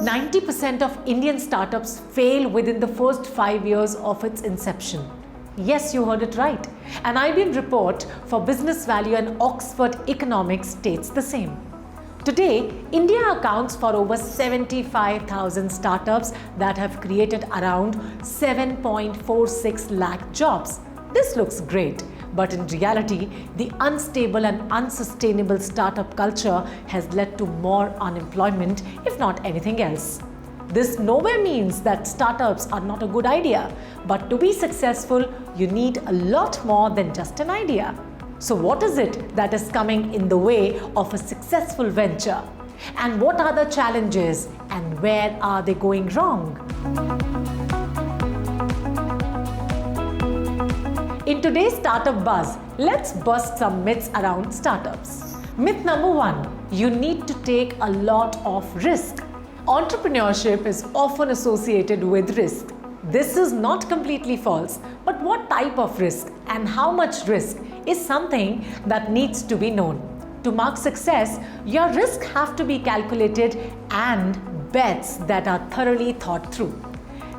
90% of Indian startups fail within the first 5 years of its inception. Yes, you heard it right. An IBM report for Business Value and Oxford Economics states the same. Today, India accounts for over 75,000 startups that have created around 7.46 lakh jobs. This looks great, but in reality, the unstable and unsustainable startup culture has led to more unemployment, if not anything else. This nowhere means that startups are not a good idea, but to be successful, you need a lot more than just an idea. So what is it that is coming in the way of a successful venture? And what are the challenges and where are they going wrong? In today's startup buzz, let's bust some myths around startups. Myth number 1, you need to take a lot of risk. Entrepreneurship is often associated with risk. This is not completely false, but what type of risk and how much risk is something that needs to be known. To mark success, your risks have to be calculated and bets that are thoroughly thought through.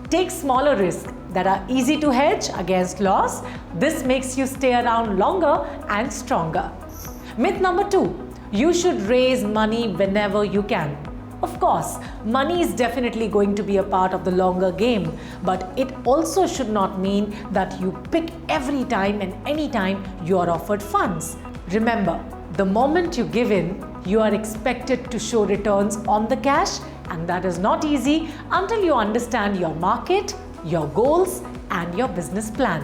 Take smaller risks that are easy to hedge against loss. This makes you stay around longer and stronger. Myth number 2, you should raise money whenever you can. Of course, money is definitely going to be a part of the longer game, but it also should not mean that you pick every time and any time you are offered funds. Remember, the moment you give in, you are expected to show returns on the cash, and that is not easy until you understand your market, your goals, and your business plan.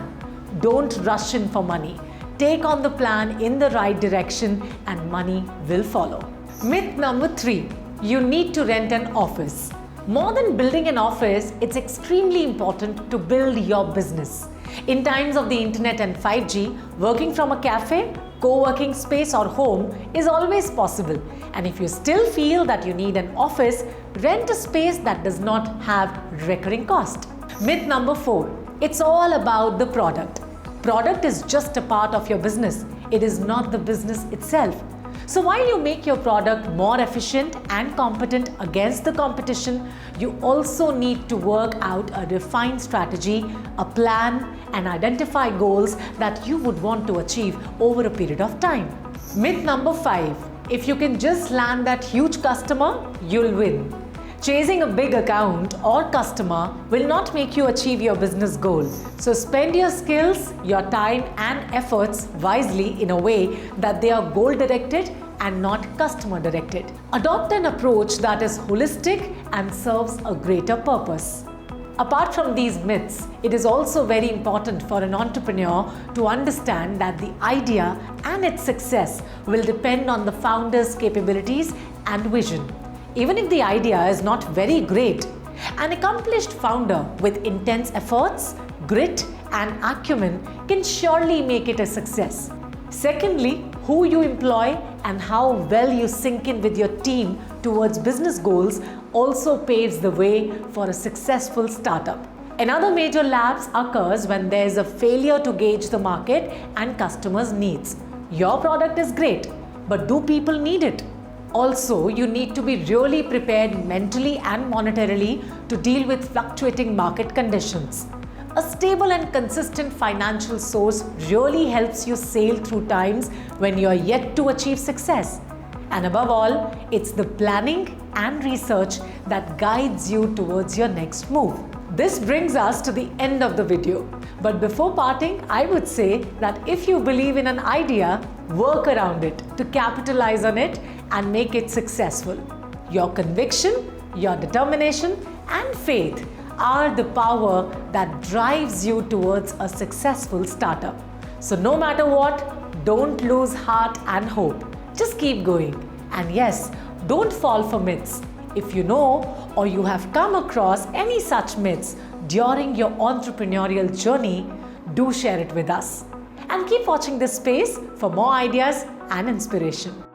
Don't rush in for money. Take on the plan in the right direction and money will follow. Myth number 3, you need to rent an office. More than building an office, it's extremely important to build your business. In times of the internet and 5G, working from a cafe, co-working space or home is always possible. And if you still feel that you need an office, rent a space that does not have recurring cost. Myth number 4, it's all about the product. Product is just a part of your business. It is not the business itself. So while you make your product more efficient and competent against the competition, you also need to work out a refined strategy, a plan, and identify goals that you would want to achieve over a period of time. Myth number 5, if you can just land that huge customer, you'll win. Chasing a big account or customer will not make you achieve your business goal. So spend your skills, your time and efforts wisely in a way that they are goal-directed and not customer-directed. Adopt an approach that is holistic and serves a greater purpose. Apart from these myths, it is also very important for an entrepreneur to understand that the idea and its success will depend on the founder's capabilities and vision. Even if the idea is not very great, an accomplished founder with intense efforts, grit, and acumen can surely make it a success. Secondly, who you employ and how well you sync in with your team towards business goals also paves the way for a successful startup. Another major lapse occurs when there is a failure to gauge the market and customers' needs. Your product is great, but do people need it? Also, you need to be really prepared mentally and monetarily to deal with fluctuating market conditions. A stable and consistent financial source really helps you sail through times when you are yet to achieve success. And above all, it's the planning and research that guides you towards your next move. This brings us to the end of the video. But before parting, I would say that if you believe in an idea, work around it to capitalize on it and make it successful. Your conviction, your determination, and faith are the power that drives you towards a successful startup. So no matter what, don't lose heart and hope. Just keep going. And yes, don't fall for myths. If you know or you have come across any such myths during your entrepreneurial journey, do share it with us. And keep watching this space for more ideas and inspiration.